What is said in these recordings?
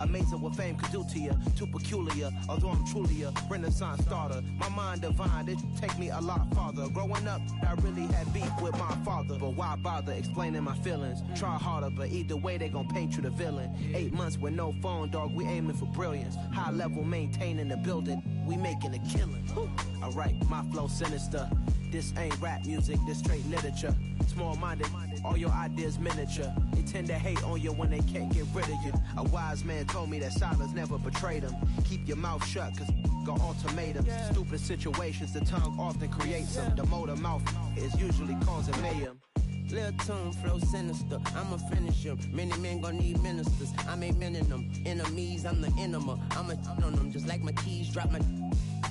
Amazing what fame could do to you, too peculiar, although I'm truly a renaissance starter. My mind divine, it take me a lot farther. Growing up, I really had beef with my father, but why bother explaining my feelings? Try harder, but either way they gon' paint you the villain. 8 months with no phone, dog, we aiming for brilliance. High level maintaining the building, we making a killing. Alright, my flow sinister. This ain't rap music, this straight literature. Small-minded, all your ideas miniature. They tend to hate on you when they can't get rid of you. A wise man told me that silence never betrayed him. Keep your mouth shut, cause got ultimatums. Stupid situations, the tongue often creates them. The motor mouth is usually causing mayhem. Lil' tune, flow sinister, I'ma finish him. Many men gon' need ministers, I'm a men in them. Enemies, I'm the enema, I'm on them. Just like my keys, drop my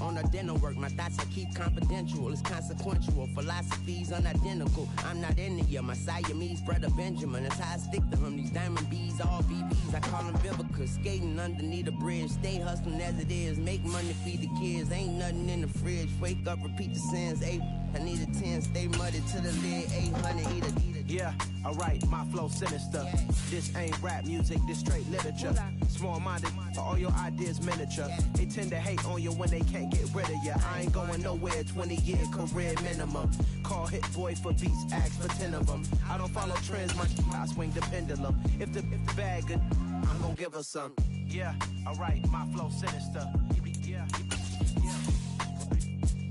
on a dinner work. My thoughts I keep confidential, it's consequential. Philosophies unidentical, I'm not in ya. My Siamese brother Benjamin, that's how I stick to him. These diamond bees, all BBs, I call them Vivica. Skating underneath a bridge, stay hustling as it is. Make money, feed the kids, ain't nothing in the fridge. Wake up, repeat the sins, I need a 10, stay muddy to the lid, 800, eat a. Yeah, alright, my flow sinister. This ain't rap music, this straight literature. Small-minded, so all your ideas miniature. They tend to hate on you when they can't get rid of you. I ain't going nowhere, 20-year career minimum. Call Hit Boy for beats, ask for 10 of them. I don't follow trends, I swing the pendulum. If the bag good, I'm gonna give her some. Yeah, alright, my flow sinister.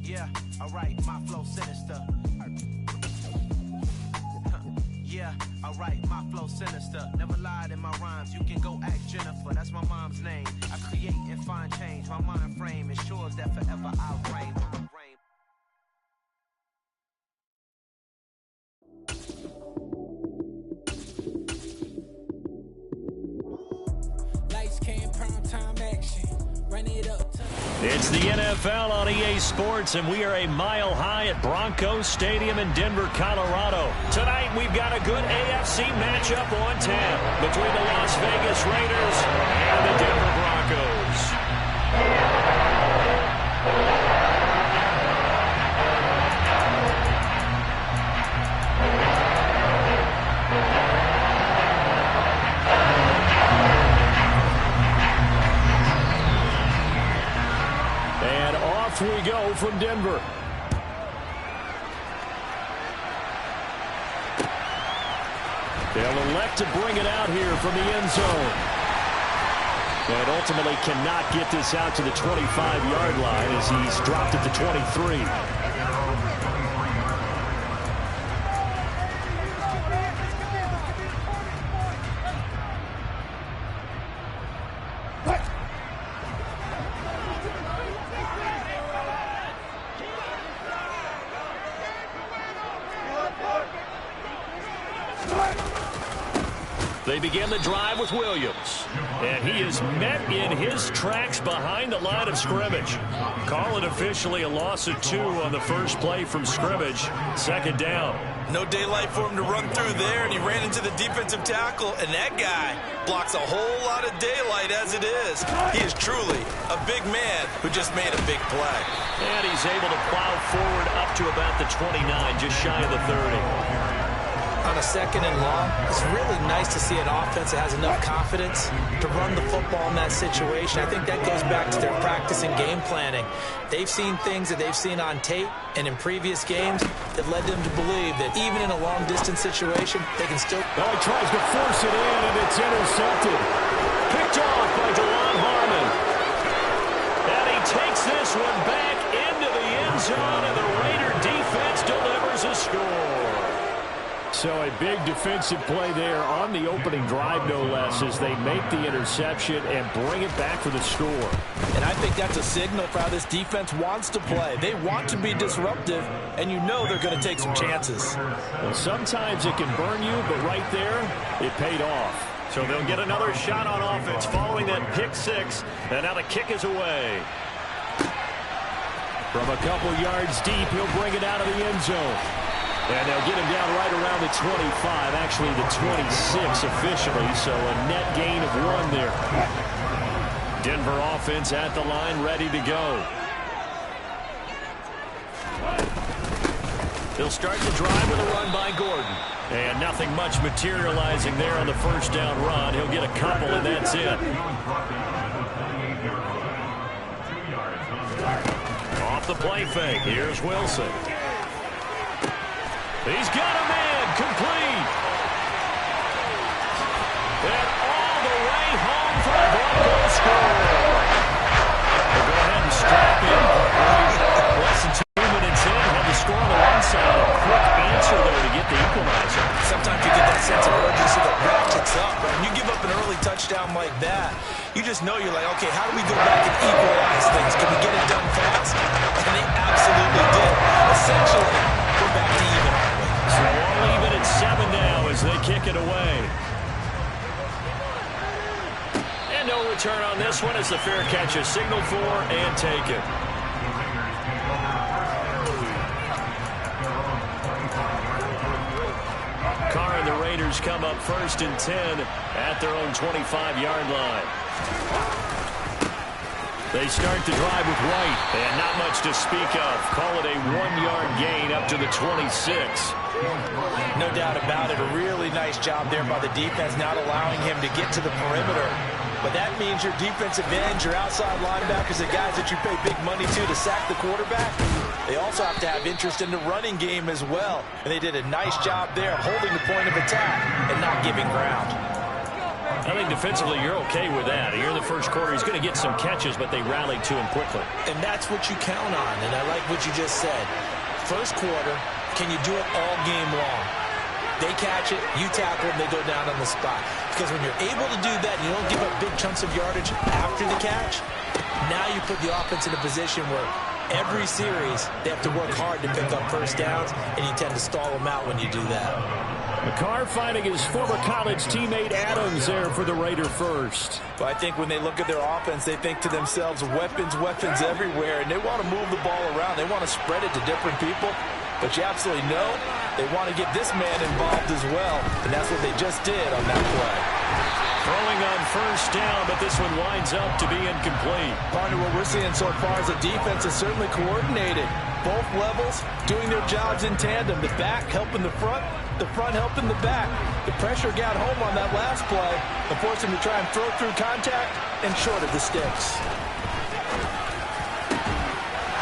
Yeah, alright, my flow sinister. Yeah, alright, my flow sinister. Never lied in my rhymes, you can go ask Jennifer. That's my mom's name. I create and find change. My mind frame ensures that forever I'll reign. Lights came, prime time action. Run it up. It's the NFL on EA Sports, and we are a mile high at Broncos Stadium in Denver, Colorado. Tonight, we've got a good AFC matchup on tap between the Las Vegas Raiders and the Denver Broncos. We go from Denver. They'll elect to bring it out here from the end zone. And ultimately cannot get this out to the 25-yard line as he's dropped it to 23. They begin the drive with Williams. And he is met in his tracks behind the line of scrimmage. Call it officially a loss of 2 on the first play from scrimmage. Second down. No daylight for him to run through there, and he ran into the defensive tackle, and that guy blocks a whole lot of daylight as it is. He is truly a big man who just made a big play. And he's able to plow forward up to about the 29, just shy of the 30. On a second and long, it's really nice to see an offense that has enough confidence to run the football in that situation. I think that goes back to their practice and game planning. They've seen things that they've seen on tape and in previous games that led them to believe that even in a long-distance situation, they can still... Well, he tries to force it in, and it's intercepted. Picked off by DeLon Harmon. And he takes this one back into the end zone, and the Raider defense delivers a score. So a big defensive play there on the opening drive, no less, as they make the interception and bring it back for the score. And I think that's a signal for how this defense wants to play. They want to be disruptive, and you know they're going to take some chances. Well, sometimes it can burn you, but right there, it paid off. So they'll get another shot on offense following that pick six, and now the kick is away. From a couple yards deep, he'll bring it out of the end zone. And they'll get him down right around the 25, actually the 26 officially, so a net gain of 1 there. Denver offense at the line, ready to go. They'll start the drive with a run by Gordon. And nothing much materializing there on the first down run. He'll get a couple, and that's it. Off the play fake. Here's Wilson. He's got a man. Complete. And all the way home for the Broncos score. We'll go ahead and strap in. Less than 2 minutes in. Had the score on the one side. A quick answer there to get the equalizer. Sometimes you get that sense of urgency that ratchets up. But when you give up an early touchdown like that, you just know you're like, okay, how do we go back and equalize things? Can we get it done fast? And they absolutely did. Essentially, we're back to even. So all even at 7 now as they kick it away. And no return on this one as the fair catch is signaled for and taken. Carr and the Raiders come up 1st and 10 at their own 25-yard line. They start the drive with White, and not much to speak of. Call it a 1-yard gain up to the 26. No doubt about it. A really nice job there by the defense, not allowing him to get to the perimeter. But that means your defensive ends, your outside linebackers, the guys that you pay big money to sack the quarterback, they also have to have interest in the running game as well. And they did a nice job there holding the point of attack and not giving ground. I think defensively you're okay with that. Here in the first quarter, he's going to get some catches, but they rallied to him quickly. And that's what you count on, and I like what you just said. First quarter, can you do it all game long? They catch it, you tackle them, they go down on the spot. Because when you're able to do that, and you don't give up big chunks of yardage after the catch, now you put the offense in a position where every series they have to work hard to pick up first downs, and you tend to stall them out when you do that. McCarr finding his former college teammate Adams there for the Raider first. But I think when they look at their offense, they think to themselves, weapons, weapons everywhere, and they want to move the ball around. They want to spread it to different people. But you absolutely know they want to get this man involved as well, and that's what they just did on that play. Throwing on first down, but this one winds up to be incomplete. Partner, what we're seeing so far is the defense is certainly coordinated. Both levels doing their jobs in tandem. The back helping the front helping the back. The pressure got home on that last play and forced him to try and throw through contact and short of the sticks.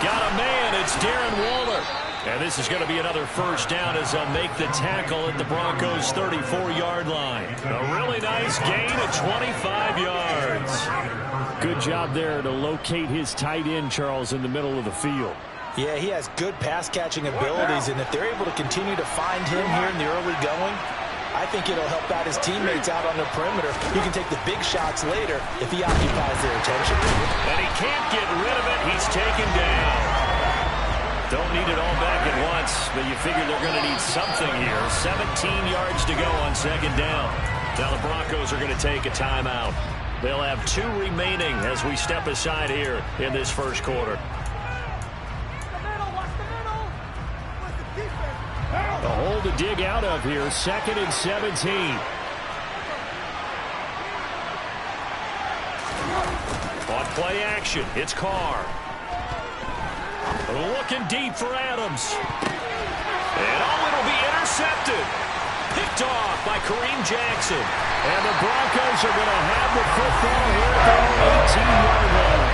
Got a man, it's Darren Waller. And this is going to be another first down as they'll make the tackle at the Broncos' 34-yard line. A really nice gain of 25 yards. Good job there to locate his tight end, Charles, in the middle of the field. Yeah, he has good pass-catching abilities, and if they're able to continue to find him here in the early going, I think it'll help out his teammates out on the perimeter. He can take the big shots later if he occupies their attention. And he can't get rid of it. He's taken down. Don't need it all back at once, but you figure they're going to need something here. 17 yards to go on second down. Now the Broncos are going to take a timeout. They'll have 2 remaining as we step aside here in this first quarter. A hole to dig out of here. 2nd and 17. On play action, it's Carr. Looking deep for Adams. And it'll be intercepted. Picked off by Kareem Jackson. And the Broncos are going to have the football here at their 18-yard line.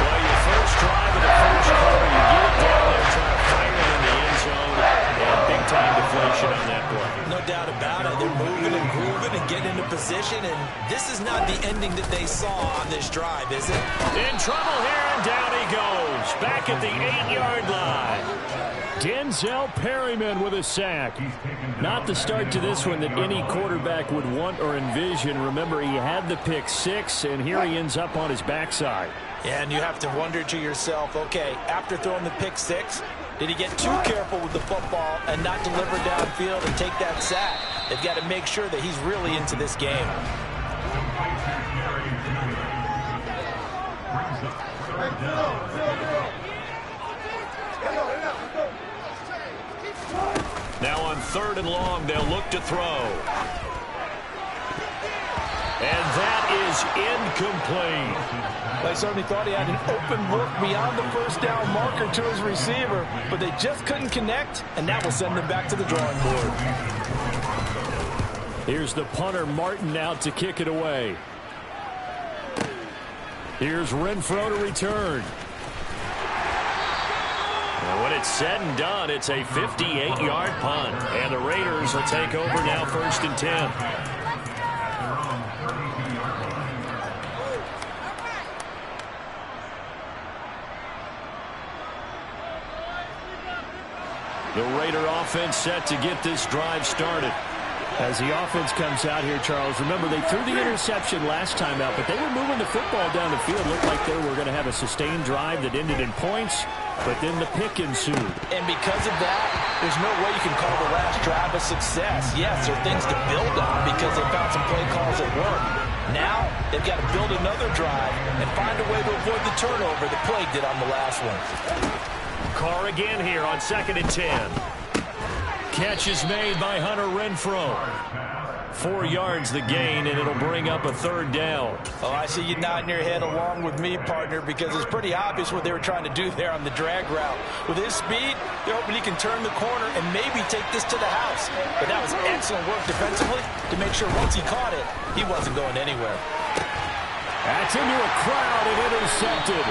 Well, your first drive of the first quarter, you get it down there, trying to fire it in the end zone. And big-time deflation on that play. No doubt about it. They're moving and grooving and getting into position, and this is not the ending that they saw on this drive, is it? In trouble here, and down he goes. Back at the 8-yard line. Denzel Perryman with a sack. Not the start to this one that any quarterback would want or envision. Remember, he had the pick 6, and here he ends up on his backside. Yeah, and you have to wonder to yourself, okay, after throwing the pick 6, did he get too careful with the football and not deliver downfield and take that sack? They've got to make sure that he's really into this game. Now on 3rd and long, they'll look to throw. And that is incomplete. I certainly thought he had an open look beyond the first down marker to his receiver, but they just couldn't connect, and that will send them back to the drawing board. Here's the punter, Martin, out to kick it away. Here's Renfro to return. And when it's said and done, it's a 58-yard punt. And the Raiders will take over now, 1st and 10. The Raider offense set to get this drive started. As the offense comes out here, Charles, remember they threw the interception last time out, but they were moving the football down the field. Looked like they were going to have a sustained drive that ended in points, but then the pick ensued. And because of that, there's no way you can call the last drive a success. Yes, there are things to build on because they found some play calls that work. Now, they've got to build another drive and find a way to avoid the turnover the play did on the last one. Carr again here on 2nd and 10. Catch is made by Hunter Renfro. 4 yards the gain, and it'll bring up a 3rd down. Oh, I see you nodding your head along with me, partner, because it's pretty obvious what they were trying to do there on the drag route. With his speed, they're hoping he can turn the corner and maybe take this to the house. But that was excellent work defensively to make sure once he caught it, he wasn't going anywhere. That's into a crowd and intercepted.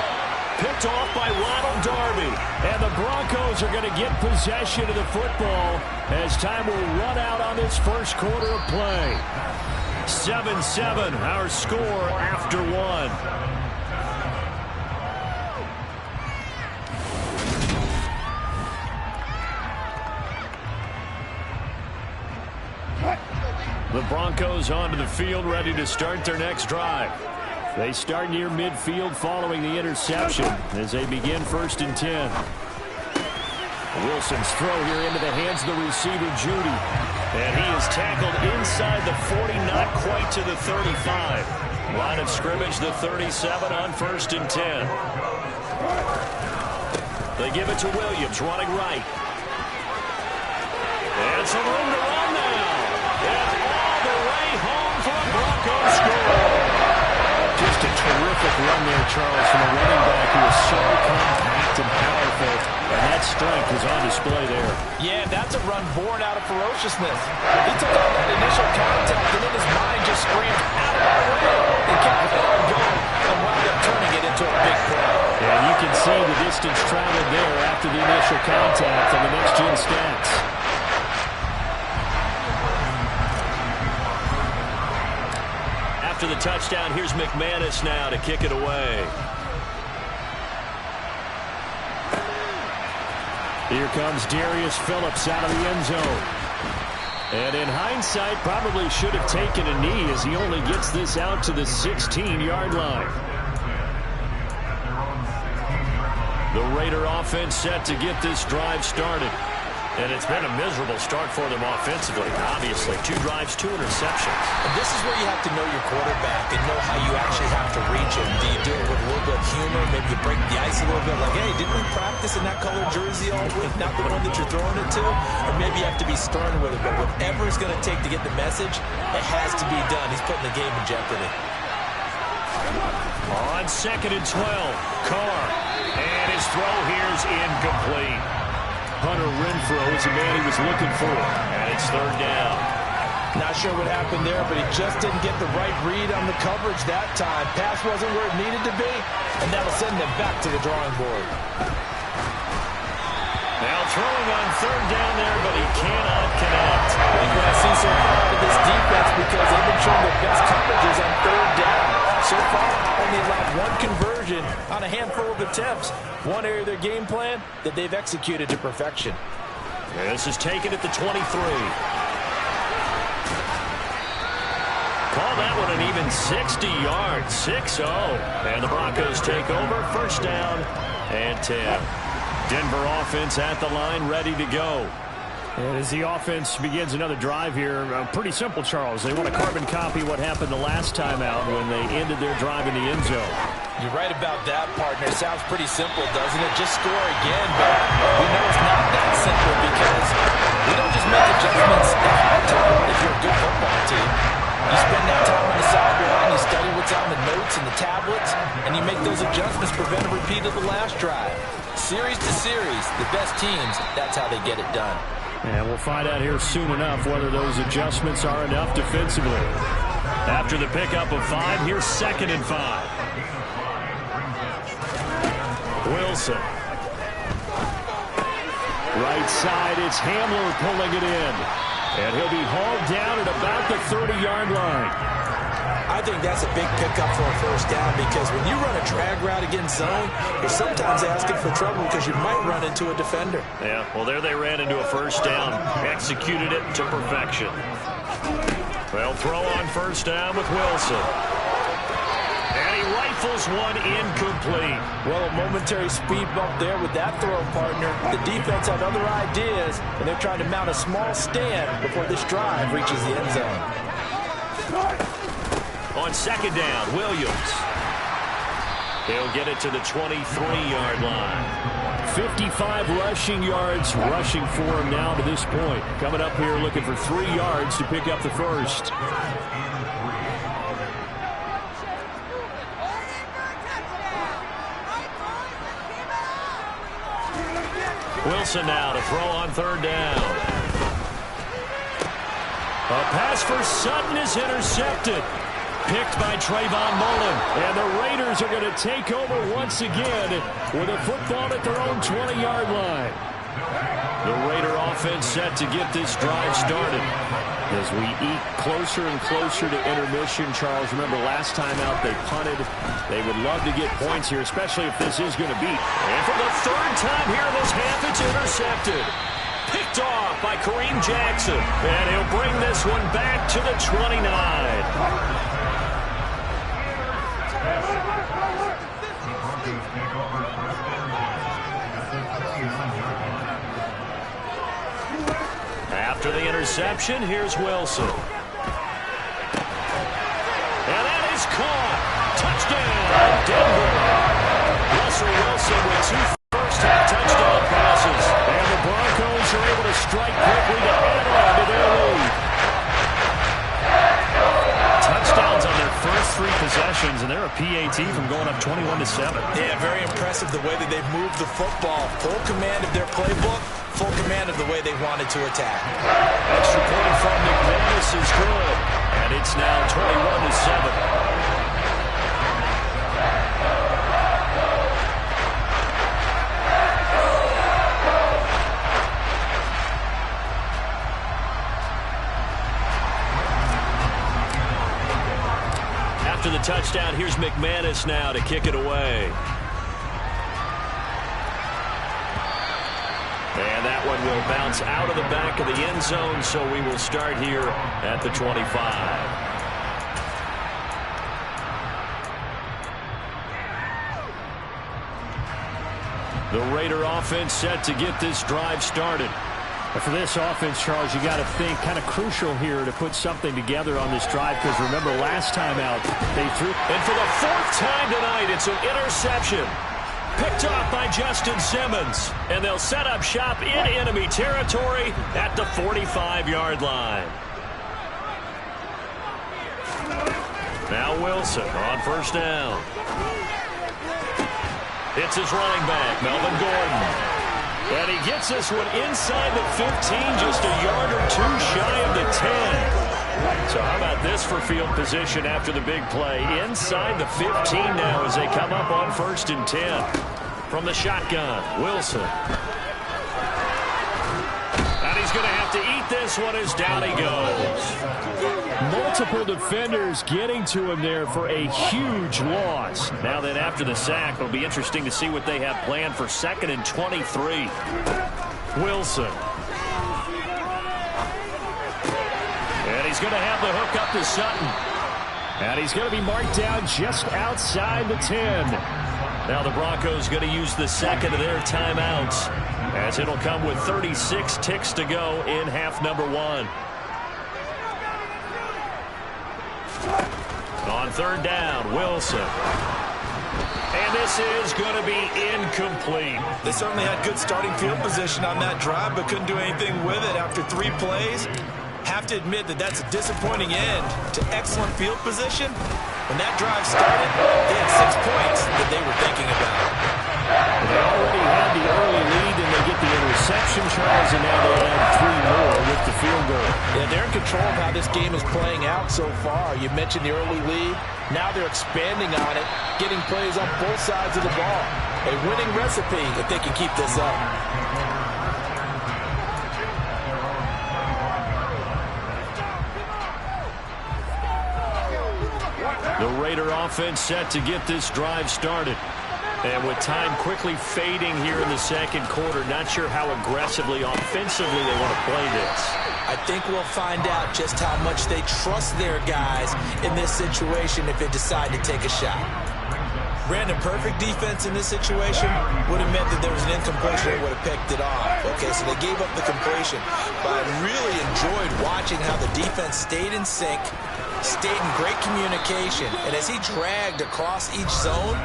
Picked off by Ronald Darby. And the Broncos are going to get possession of the football as time will run out on this first quarter of play. 7-7, our score after 1. The Broncos onto the field, ready to start their next drive. They start near midfield following the interception as they begin 1st and 10. Wilson's throw here into the hands of the receiver, Judy. And he is tackled inside the 40, not quite to the 35. Line of scrimmage, the 37 on 1st and 10. They give it to Williams, running right. And some room to run now. And all the way home for a Broncos score. Just a terrific run there, Charles, from a running back who is so compact and powerful, and that strength is on display there. Yeah, that's a run born out of ferociousness. He took on that initial contact, and in his mind just screamed, out of my way, and kept on going, and wound up turning it into a big play. And you can see the distance traveled there after the initial contact on the next-gen stats. After the touchdown, here's McManus now to kick it away. Here comes Darius Phillips out of the end zone. And in hindsight, probably should have taken a knee as he only gets this out to the 16-yard line. The Raider offense set to get this drive started. And it's been a miserable start for them offensively, obviously. 2 drives, 2 interceptions. And this is where you have to know your quarterback and know how you actually have to reach him. Do you do it with a little bit of humor? Maybe you break the ice a little bit, like, hey, didn't we practice in that colored jersey all week, not the one that you're throwing it to? Or maybe you have to be stern with it. But whatever it's going to take to get the message, it has to be done. He's putting the game in jeopardy. On 2nd and 12, Carr. And his throw here's incomplete. Hunter Renfro is the man he was looking for. And it's 3rd down. Not sure what happened there, but he just didn't get the right read on the coverage that time. Pass wasn't where it needed to be, and that'll send them back to the drawing board. Now throwing on 3rd down there, but he cannot connect. I think what I see so far out of this defense, because they've been showing their best coverages on 3rd down. So far, only allowed 1 conversion on a handful of attempts. One area of their game plan that they've executed to perfection. This is taken at the 23. Call that one an even 60 yards, 6-0. And the Broncos take over, 1st down and 10. Denver offense at the line, ready to go. And as the offense begins another drive here, pretty simple, Charles. They want to carbon copy what happened the last time out when they ended their drive in the end zone. You're right about that, partner. Sounds pretty simple, doesn't it? Just score again, but we know it's not that simple because we don't just make adjustments at halftime if you're a good football team. You spend that time on the sideline, you study what's on the notes and the tablets, and you make those adjustments to prevent a repeat of the last drive. Series to series, the best teams, that's how they get it done. And we'll find out here soon enough whether those adjustments are enough defensively. After the pickup of 5, here's 2nd and 5. Wilson. Right side, it's Hamler pulling it in. And he'll be hauled down at about the 30-yard line. I think that's a big pickup for a first down because when you run a drag route against zone, you're sometimes asking for trouble because you might run into a defender. Yeah, well, there they ran into a first down. Executed it to perfection. They'll throw on first down with Wilson. And he rifles one incomplete. Well, a momentary speed bump there with that throw partner. The defense had other ideas, and they're trying to mount a small stand before this drive reaches the end zone. On 2nd down, Williams. He'll get it to the 23-yard line. 55 rushing yards rushing for him now to this point. Coming up here looking for 3 yards to pick up the first. Wilson now to throw on 3rd down. A pass for Sutton is intercepted. Picked by Trayvon Mullen. And the Raiders are going to take over once again with a football at their own 20-yard line. The Raider offense set to get this drive started. As we eat closer and closer to intermission, Charles, remember last time out they punted. They would love to get points here, especially if this is going to beat. And for the 3rd time here this half, it's intercepted. Picked off by Kareem Jackson. And he'll bring this one back to the 29. After the interception, here's Wilson. And that is caught. Touchdown, Denver. Russell Wilson with 2 first-half touchdown passes. And the Broncos are able to strike quickly to add on to their lead. Touchdowns on their first 3 possessions, and they're a PAT from going up 21-7. Yeah, very impressive the way that they've moved the football. Full command of their playbook. Full command of the way they wanted to attack. Extra point from McManus is good. And it's now 21-7. After the touchdown, here's McManus now to kick it away. And that one will bounce out of the back of the end zone, so we will start here at the 25. The Raider offense set to get this drive started. But for this offense, Charles, you got to think kind of crucial here to put something together on this drive, because remember last time out they threw. And for the 4th time tonight, it's an interception. Picked off by Justin Simmons. And they'll set up shop in enemy territory at the 45-yard line. Now Wilson on first down. It's his running back, Melvin Gordon. And he gets this one inside the 15, just a yard or 2 shy of the 10. So how about this for field position after the big play? Inside the 15 now as they come up on 1st and 10. From the shotgun, Wilson. And he's going to have to eat this one as down he goes. Multiple defenders getting to him there for a huge loss. Now then, after the sack, it'll be interesting to see what they have planned for 2nd and 23. Wilson. And he's going to have the hook up to Sutton. And he's going to be marked down just outside the 10. Now the Broncos going to use the 2nd of their timeouts, as it'll come with 36 ticks to go in half number 1. On 3rd down, Wilson. And this is going to be incomplete. They certainly had good starting field position on that drive, but couldn't do anything with it after 3 plays. Have to admit that that's a disappointing end to excellent field position. When that drive started, they had 6 points that they were thinking about. They already had the early lead, and they get the interception, Charles, and now they add 3 more with the field goal. Yeah, they're in control of how this game is playing out so far. You mentioned the early lead. Now they're expanding on it, getting plays on both sides of the ball. A winning recipe if they can keep this up. The Raider offense set to get this drive started. And with time quickly fading here in the second quarter, not sure how aggressively, offensively they want to play this. I think we'll find out just how much they trust their guys in this situation if they decide to take a shot. Brandon, perfect defense in this situation would have meant that there was an incompletion that would have picked it off. Okay, so they gave up the completion. But I really enjoyed watching how the defense stayed in sync, stayed in great communication. And as he dragged across each zone,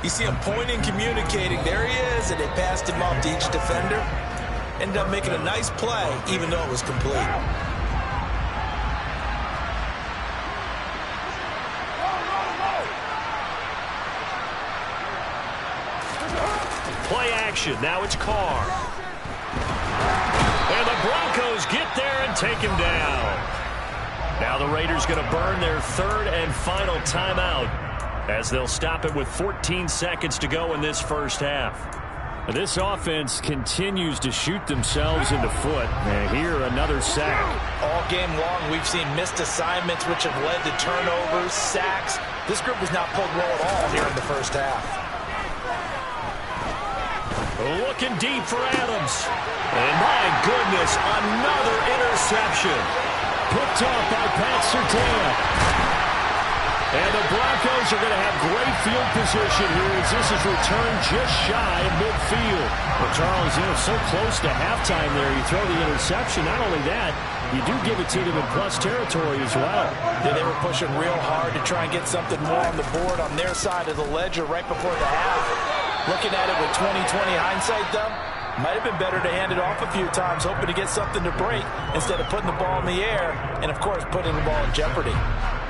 you see him pointing, communicating. There he is, and they passed him off to each defender. Ended up making a nice play, even though it was complete. Play action. Now it's Carr. And the Broncos get there and take him down. Now the Raiders going to burn their third and final timeout as they'll stop it with 14 seconds to go in this first half. This offense continues to shoot themselves in the foot. And here, another sack. All game long, we've seen missed assignments, which have led to turnovers, sacks. This group has not played well at all here in the first half. Looking deep for Adams. And my goodness, another interception. Picked off by Pat Surtain. And the Broncos are going to have great field position here as this is returned just shy of midfield. Well, Charles, so close to halftime there. You throw the interception. Not only that, you do give it to them in plus territory as well. Yeah, they were pushing real hard to try and get something more on the board on their side of the ledger right before the half. Looking at it with 20/20 hindsight, though, might have been better to hand it off a few times, hoping to get something to break instead of putting the ball in the air and, of course, putting the ball in jeopardy.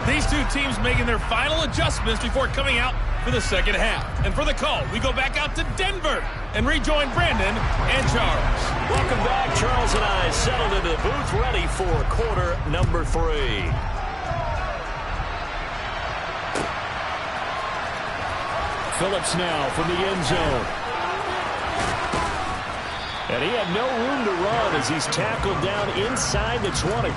These two teams making their final adjustments before coming out for the second half. And for the call, we go back out to Denver and rejoin Brandon and Charles. Welcome back. Charles and I settled into the booth, ready for quarter number 3. Phillips now from the end zone. And he had no room to run as he's tackled down inside the 20.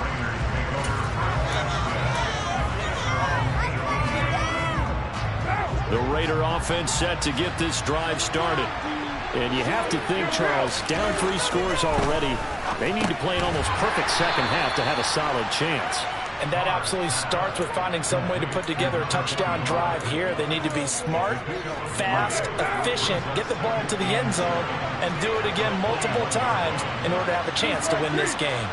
The Raider offense set to get this drive started. And you have to think, Charles, down 3 scores already. They need to play an almost perfect second half to have a solid chance. And that absolutely starts with finding some way to put together a touchdown drive here. They need to be smart, fast, efficient, get the ball to the end zone, and do it again multiple times in order to have a chance to win this game.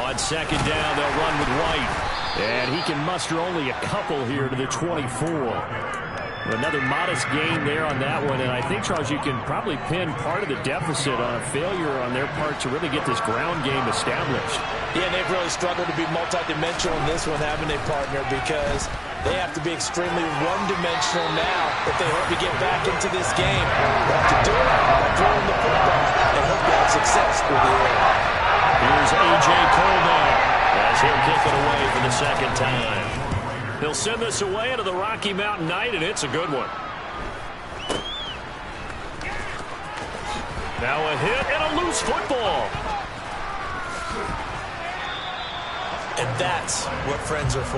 On second down, they'll run with White. And he can muster only a couple here to the 24. Another modest gain there on that one. And I think, Charles, you can probably pin part of the deficit on a failure on their part to really get this ground game established. Yeah, they've really struggled to be multidimensional in this one, haven't they, partner? Because they have to be extremely one-dimensional now if they hope to get back into this game. They have to do it by throwing the football and hope to have success through the air. Here's A.J. Cole now as he'll kick it away for the second time. He'll send this away into the Rocky Mountain night, and it's a good one. Now a hit and a loose football. And that's what friends are for.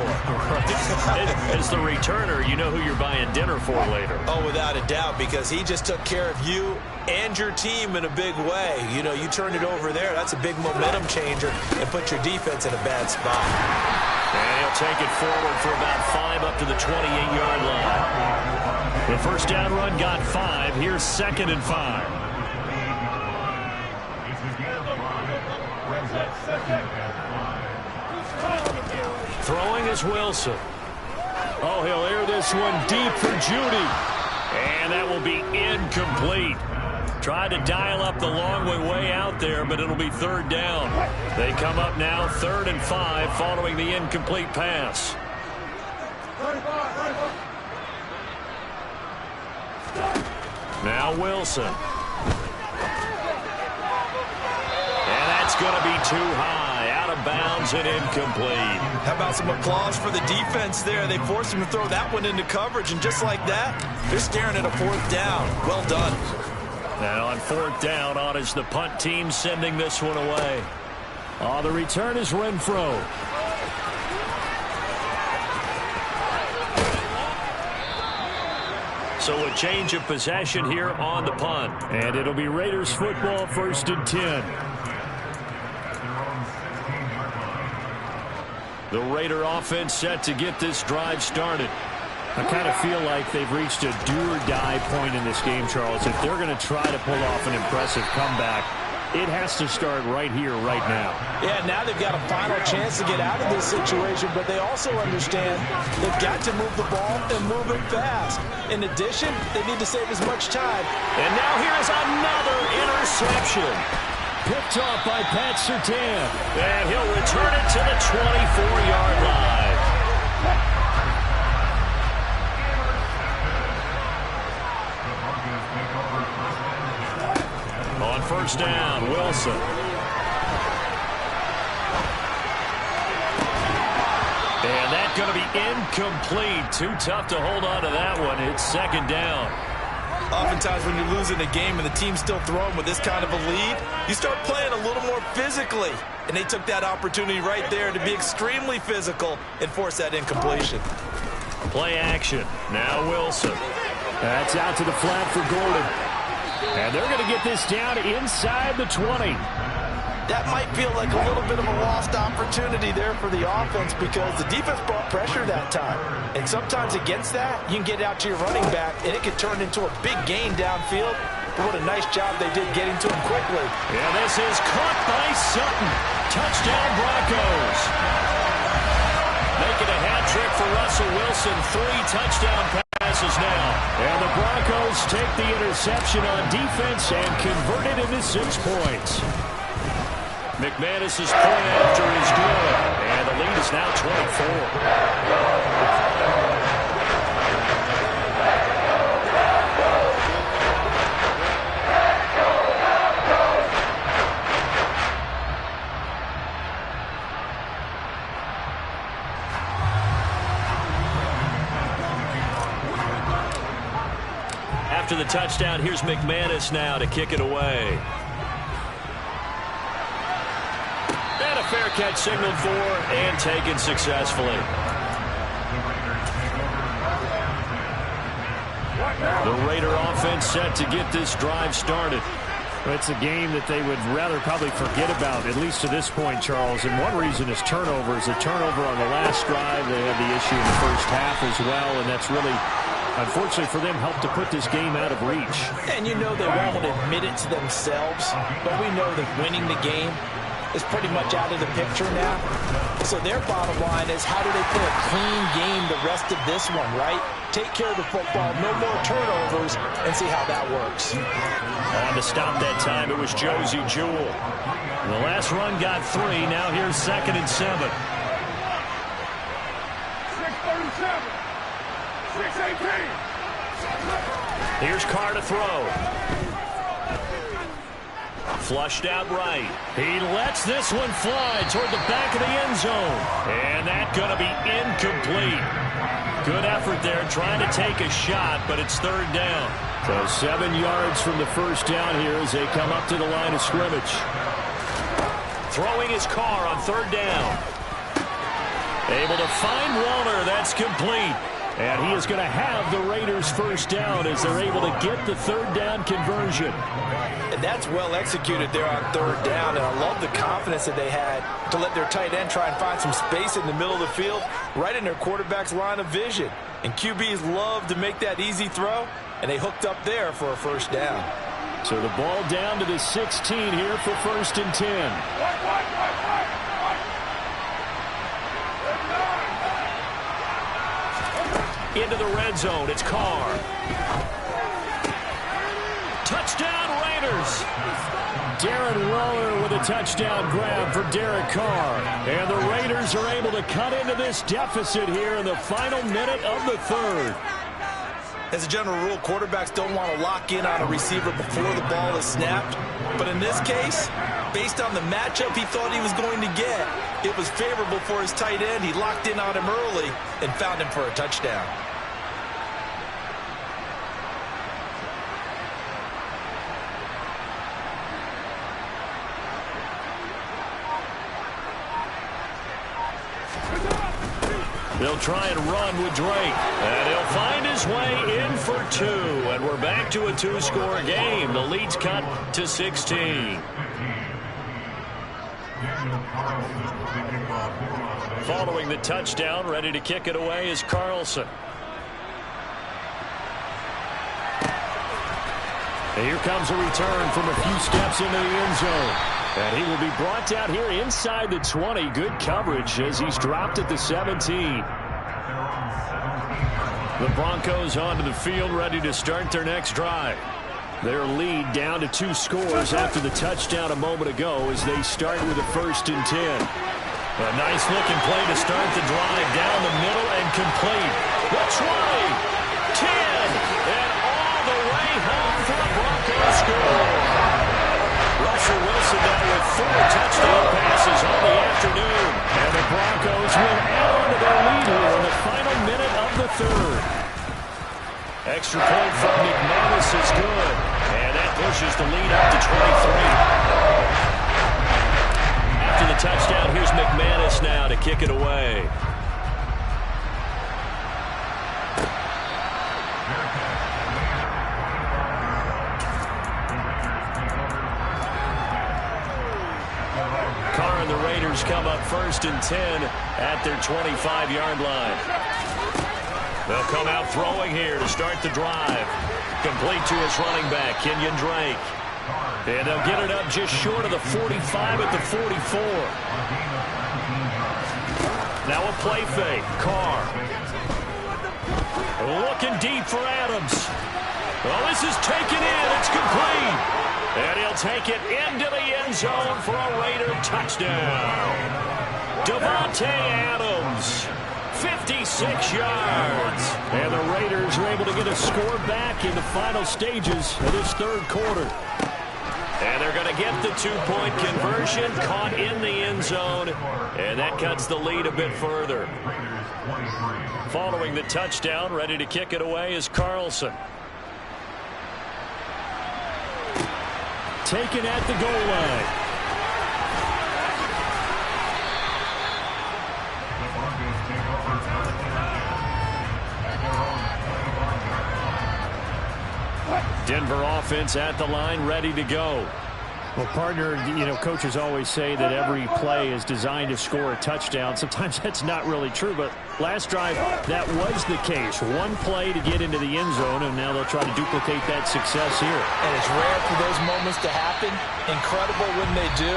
As the returner, you know who you're buying dinner for later. Oh, without a doubt, because he just took care of you and your team in a big way. You know, you turned it over there. That's a big momentum changer and put your defense in a bad spot. And he'll take it forward for about 5 up to the 28-yard line. The first down run got 5. Here's 2nd and 5. Throwing is Wilson. Oh, he'll air this one deep for Judy. And that will be incomplete. Tried to dial up the long way out there, but it'll be third down. They come up now 3rd and 5 following the incomplete pass. Now Wilson. And that's going to be too high. Out of bounds and incomplete. How about some applause for the defense there? They forced him to throw that one into coverage, and just like that, they're staring at a 4th down. Well done. Now on 4th down, on is the punt team sending this one away. The return is Renfro. So a change of possession here on the punt. And it'll be Raiders football, 1st and 10. The Raider offense set to get this drive started. I kind of feel like they've reached a do-or-die point in this game, Charles. If they're going to try to pull off an impressive comeback, it has to start right here, right now. Yeah, now they've got a final chance to get out of this situation, but they also understand they've got to move the ball and move it fast. In addition, they need to save as much time. And now here's another interception. Picked off by Pat Surtain. And he'll return it to the 24-yard line. On 1st down, Wilson. And that's going to be incomplete. Too tough to hold on to that one. It's 2nd down. Oftentimes when you're losing a game and the team's still throwing with this kind of a lead, you start playing a little more physically. And they took that opportunity right there to be extremely physical and force that incompletion. Play action. Now Wilson. That's out to the flat for Gordon. And they're going to get this down inside the 20. That might feel like a little bit of a lost opportunity there for the offense because the defense brought pressure that time. And sometimes against that, you can get out to your running back, and it could turn into a big gain downfield. But what a nice job they did getting to him quickly. Yeah, this is caught by Sutton. Touchdown Broncos. Making a hat trick for Russell Wilson. 3 touchdown passes now. And the Broncos take the interception on defense and convert it into 6 points. McManus's point after is good. And the lead is now 24. After the touchdown, here's McManus now to kick it away. And a fair catch signaled for and taken successfully. The Raider offense set to get this drive started. It's a game that they would rather probably forget about, at least to this point, Charles. And one reason is turnovers. A turnover on the last drive. They had the issue in the first half as well, and that's really, unfortunately for them, helped to put this game out of reach. And you know they won't admit it to themselves, but we know that winning the game is pretty much out of the picture now. So their bottom line is, how do they play a clean game the rest of this one, right? Take care of the football, no more turnovers, and see how that works. On to stop that time, it was Josie Jewell. The last run got 3. Now here's 2nd and 7. 6:37. 6:18. Here's Carr to throw. Flushed out right. He lets this one fly toward the back of the end zone. And that's going to be incomplete. Good effort there trying to take a shot, but it's 3rd down. So 7 yards from the first down here as they come up to the line of scrimmage. Throwing his Carr on 3rd down. Able to find Walner. That's complete. And he is going to have the Raiders' first down as they're able to get the 3rd down conversion. And that's well executed there on 3rd down. And I love the confidence that they had to let their tight end try and find some space in the middle of the field, right in their quarterback's line of vision. And QBs love to make that easy throw, and they hooked up there for a first down. So the ball down to the 16 here for 1st and 10. Into the red zone, it's Carr. Touchdown, Raiders! Raiders. Darren Waller with a touchdown grab for Derek Carr. And the Raiders are able to cut into this deficit here in the final minute of the third. As a general rule, quarterbacks don't want to lock in on a receiver before the ball is snapped. But in this case, based on the matchup he thought he was going to get, it was favorable for his tight end. He locked in on him early and found him for a touchdown. They'll try and run with Drake. And he'll find his way in for 2. And we're back to a 2-score game. The lead's cut to 16. Following the touchdown, ready to kick it away is Carlson. And here comes a return from a few steps into the end zone. And he will be brought down here inside the 20. Good coverage as he's dropped at the 17. The Broncos onto the field, ready to start their next drive. Their lead down to 2 scores after the touchdown a moment ago as they start with a 1st and 10. A nice-looking play to start the drive down the middle and complete. The 20, 10, and all the way home for the Broncos score. Russell Wilson now with 4 touchdown passes on the afternoon. And the Broncos will add on to their lead here in the final minute of the third. Extra point from McManus is good. And that pushes the lead up to 23. After the touchdown, here's McManus now to kick it away. Carr and the Raiders come up 1st and 10 at their 25-yard line. They'll come out throwing here to start the drive. Complete to his running back, Kenyon Drake. And they'll get it up just short of the 45 at the 44. Now a play fake. Carr. Looking deep for Adams. Well, this is taken in. It's complete. And he'll take it into the end zone for a Raider touchdown. Davante Adams. 56 yards. And the Raiders are able to get a score back in the final stages of this third quarter. And they're going to get the 2-point conversion, caught in the end zone, and that cuts the lead a bit further. Following the touchdown, ready to kick it away is Carlson. Taken at the goal line. Denver offense at the line, ready to go. Well, partner, coaches always say that every play is designed to score a touchdown. Sometimes that's not really true, but last drive, that was the case. One play to get into the end zone, and now they'll try to duplicate that success here. And it's rare for those moments to happen. Incredible when they do.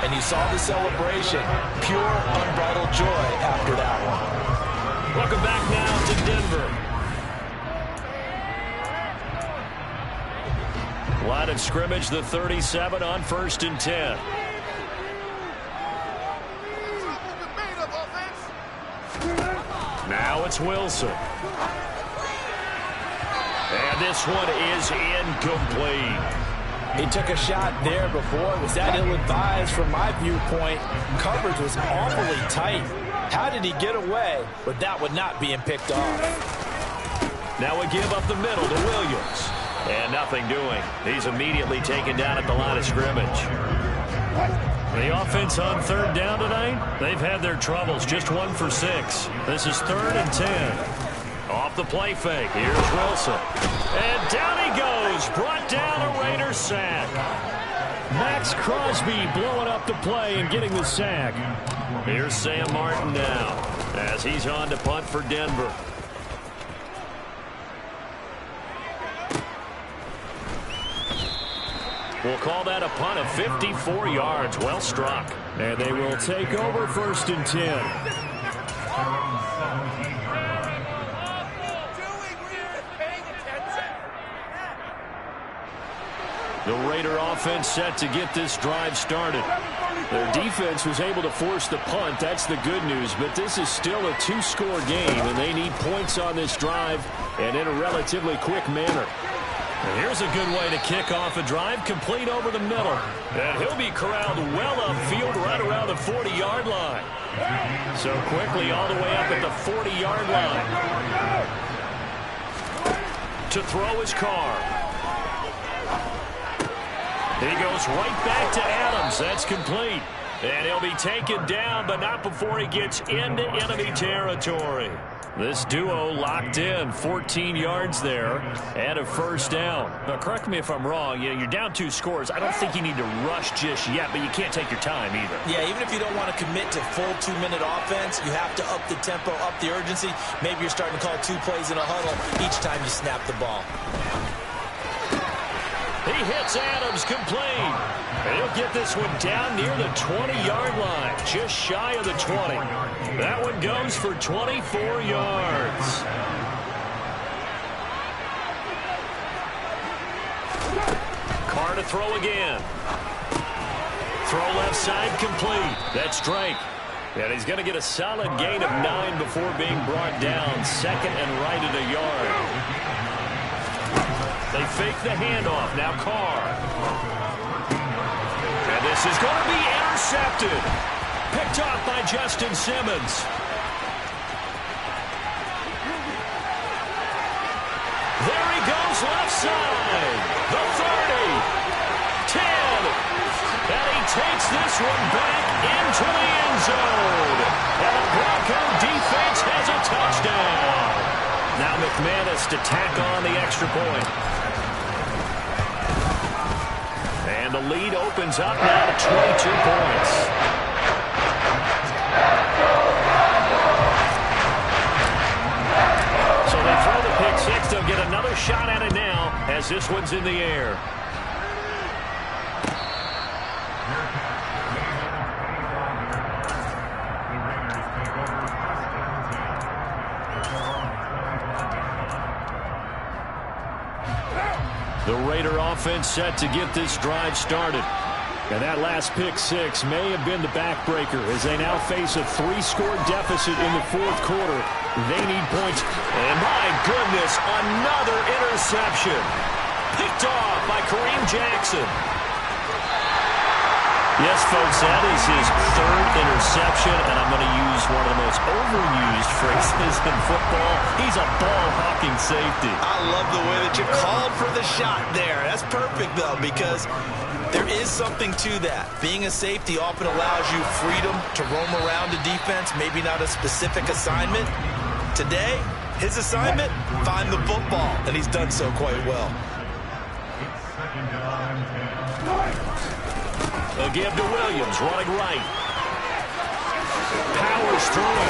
And you saw the celebration. Pure, unbridled joy after that one. Welcome back now to Denver. Line of scrimmage, the 37 on 1st and 10. Now it's Wilson. And this one is incomplete. He took a shot there, but boy, was that ill-advised from my viewpoint. Coverage was awfully tight. How did he get away with that one not being picked off? Now we give up the middle to Williams. And nothing doing. He's immediately taken down at the line of scrimmage. The offense on 3rd down tonight, they've had their troubles. Just 1 for 6. This is 3rd and 10. Off the play fake. Here's Wilson. And down he goes. Brought down a Raider sack. Max Crosby blowing up the play and getting the sack. Here's Sam Martin now as he's on to punt for Denver. We'll call that a punt of 54 yards. Well struck. And they will take over 1st and 10. The Raider offense set to get this drive started. Their defense was able to force the punt. That's the good news. But this is still a two-score game, and they need points on this drive and in a relatively quick manner. And here's a good way to kick off a drive, complete over the middle. And he'll be corralled well upfield right around the 40-yard line. So quickly all the way up at the 40-yard line. To throw his car. He goes right back to Adams. That's complete. And he'll be taken down, but not before he gets into enemy territory. This duo locked in, 14 yards there, and a first down. Now, correct me if I'm wrong. You're down 2 scores. I don't think you need to rush just yet, but you can't take your time either. Yeah, even if you don't want to commit to full 2-minute offense, you have to up the tempo, up the urgency. Maybe you're starting to call 2 plays in a huddle each time you snap the ball. He hits Adams complete. And he'll get this one down near the 20-yard line, just shy of the 20. That one goes for 24 yards. Carr to throw again. Throw left side complete. That's Drake. And he's going to get a solid gain of 9 before being brought down. Second and right at a yard. They fake the handoff. Now Carr. And this is going to be intercepted. Picked off by Justin Simmons. There he goes left side. The 30. 10. And he takes this one back into the end zone. And the Bronco defense has a touchdown. Now McManus to tack on the extra point. And the lead opens up now to 22 points. So they throw the pick six. They'll get another shot at it now as this one's in the air. The Raider offense set to get this drive started. And that last pick six may have been the backbreaker as they now face a 3-score deficit in the fourth quarter. They need points. And my goodness, another interception. Picked off by Kareem Jackson. Yes, folks, that is his 3rd interception, and I'm going to use one of the most overused phrases in football. He's a ball-hawking safety. I love the way that you called for the shot there. That's perfect, though, because there is something to that. Being a safety often allows you freedom to roam around the defense, maybe not a specific assignment. Today, his assignment, find the football, and he's done so quite well. They'll give to Williams, running right. Powers through.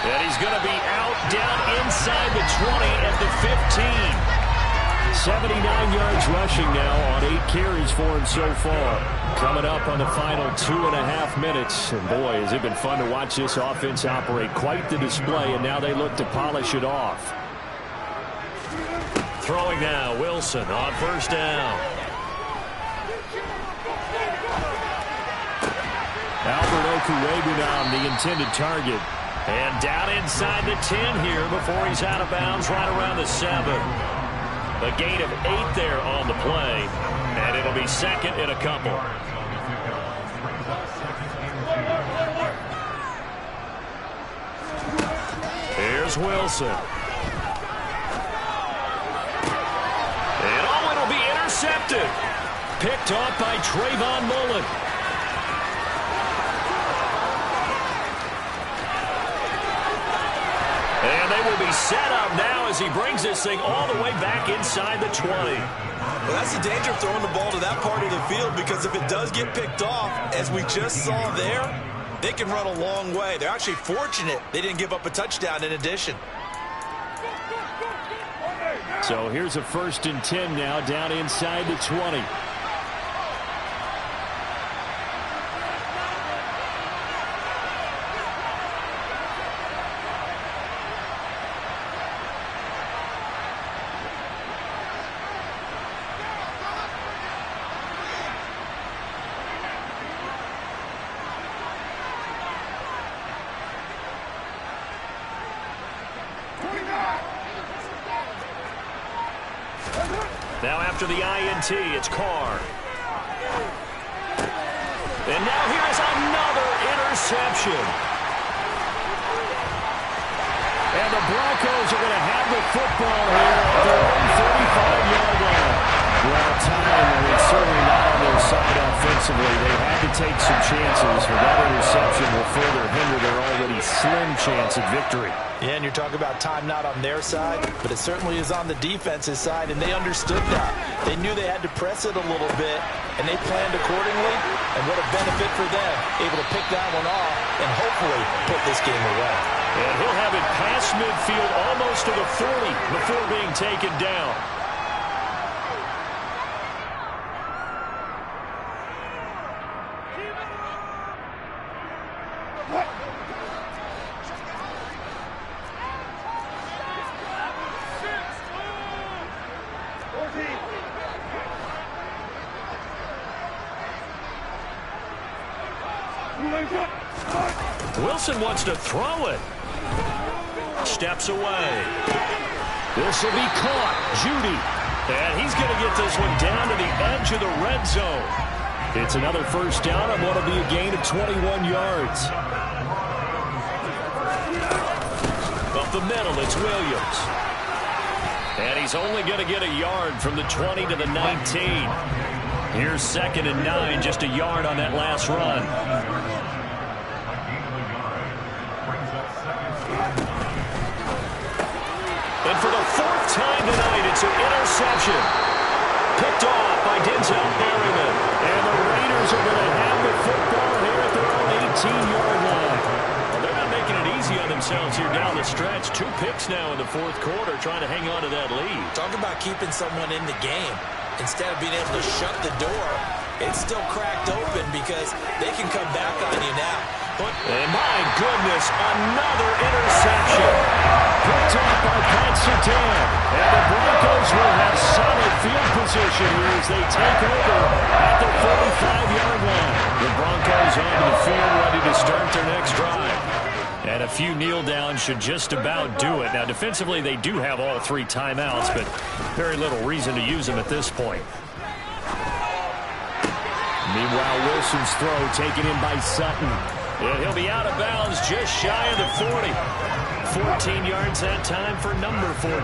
And he's going to be out down inside the 20 at the 15. 79 yards rushing now on 8 carries for him so far. Coming up on the final 2.5 minutes. And boy, has it been fun to watch this offense operate. Quite the display, and now they look to polish it off. Throwing now, Wilson on first down. Albert Okuwegu now the intended target. And down inside the 10 here before he's out of bounds right around the 7. A gain of 8 there on the play. And it'll be second and a couple. Here's Wilson. And oh, it'll be intercepted. Picked off by Trayvon Mullen. And they will be set up now as he brings this thing all the way back inside the 20. Well, that's the danger of throwing the ball to that part of the field, because if it does get picked off, as we just saw there, they can run a long way. They're actually fortunate they didn't give up a touchdown in addition. So here's a 1st and 10 now down inside the 20. Now after the INT, it's Carr. And now here's another interception. And the Broncos are going to have the football here at their own 35-yard line. Well, time is certainly not on their side offensively. They had to take some chances, or that interception will further hinder their already slim chance at victory. Yeah, and you're talking about time not on their side, but it certainly is on the defense's side, and they understood that. They knew they had to press it a little bit, and they planned accordingly, and what a benefit for them, able to pick that one off and hopefully put this game away. And he'll have it past midfield almost to the 40 before being taken down. Wilson wants to throw it. Steps away. This will be caught. Judy. And he's going to get this one down to the edge of the red zone. It's another first down on what will be a gain of 21 yards. Up the middle, it's Williams. And he's only going to get a yard from the 20 to the 19. Here's 2nd and 9, just a yard on that last run. And for the 4th time tonight, it's an interception. Picked off by Denzel Berryman. And the Raiders are going to have the football here at their own 18-yard line. Well, they're not making it easy on themselves here down the stretch. 2 picks now in the 4th quarter, trying to hang on to that lead. Talk about keeping someone in the game. Instead of being able to shut the door, it's still cracked open because they can come back on you now. And my goodness, another interception. Picked off by Pat Surtain. And the Broncos will have solid field position here as they take over at the 45-yard line. The Broncos onto the field, ready to start their next drive. And a few kneel downs should just about do it. Now, defensively, they do have all 3 timeouts, but very little reason to use them at this point. Meanwhile, Wilson's throw taken in by Sutton. And he'll be out of bounds just shy of the 40. 14 yards that time for number 14.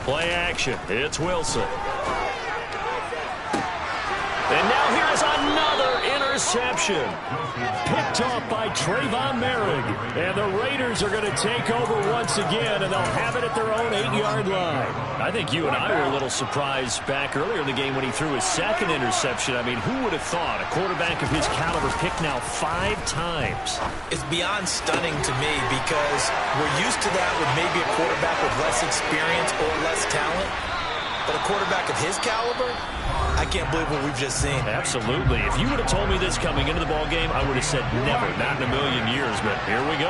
Play action. It's Wilson. And now here's another interception. Picked off by Trayvon Merrick. And the Raiders are going to take over once again, and they'll have it at their own 8-yard line. I think you and I were a little surprised back earlier in the game when he threw his 2nd interception. I mean, who would have thought a quarterback of his caliber picked now 5 times? It's beyond stunning to me because we're used to that with maybe a quarterback with less experience or less talent. But a quarterback of his caliber, I can't believe what we've just seen. Absolutely. If you would have told me this coming into the ballgame, I would have said never, not in a million years. But here we go.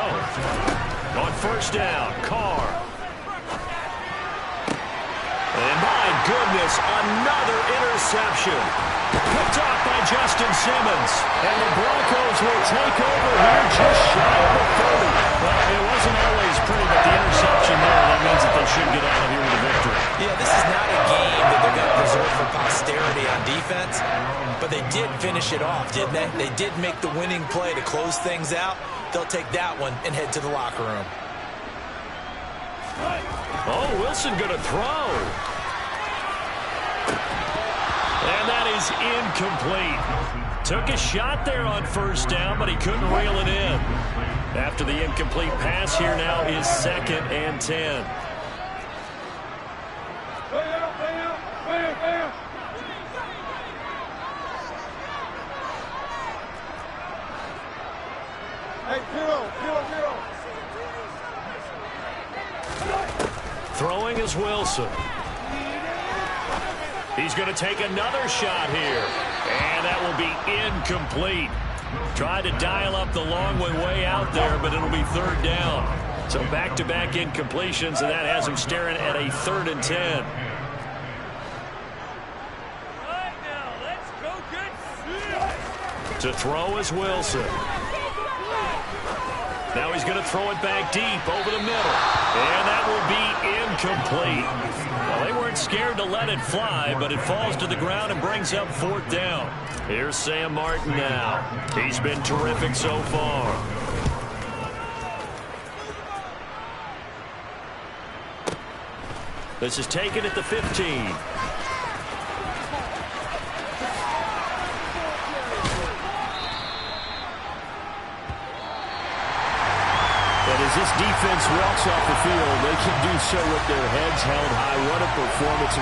On 1st down, Carr. And my goodness, another interception. Picked off by Justin Simmons. And the Broncos will take over here just shy of the 30. Well, it wasn't always pretty, but the interception there, that means that they should get out of here with a victory. Yeah, this is not a game that they're going to preserve for posterity on defense, but they did finish it off, didn't they? They did make the winning play to close things out. They'll take that one and head to the locker room. Oh, Wilson going to throw. And that is incomplete. Took a shot there on 1st down, but he couldn't reel it in. After the incomplete pass, here now is 2nd and 10. Throwing is Wilson. He's going to take another shot here. And that will be incomplete. Tried to dial up the long one way out there, but it'll be 3rd down. So back-to-back incompletions, and that has him staring at a 3rd and 10. Right now, let's go get serious. To throw is Wilson. Now he's going to throw it back deep over the middle. And that will be incomplete. Well, they weren't scared to let it fly, but it falls to the ground and brings up 4th down. Here's Sam Martin now. He's been terrific so far. This is taken at the 15. As this defense walks off the field, they can do so with their heads held high. What a performance.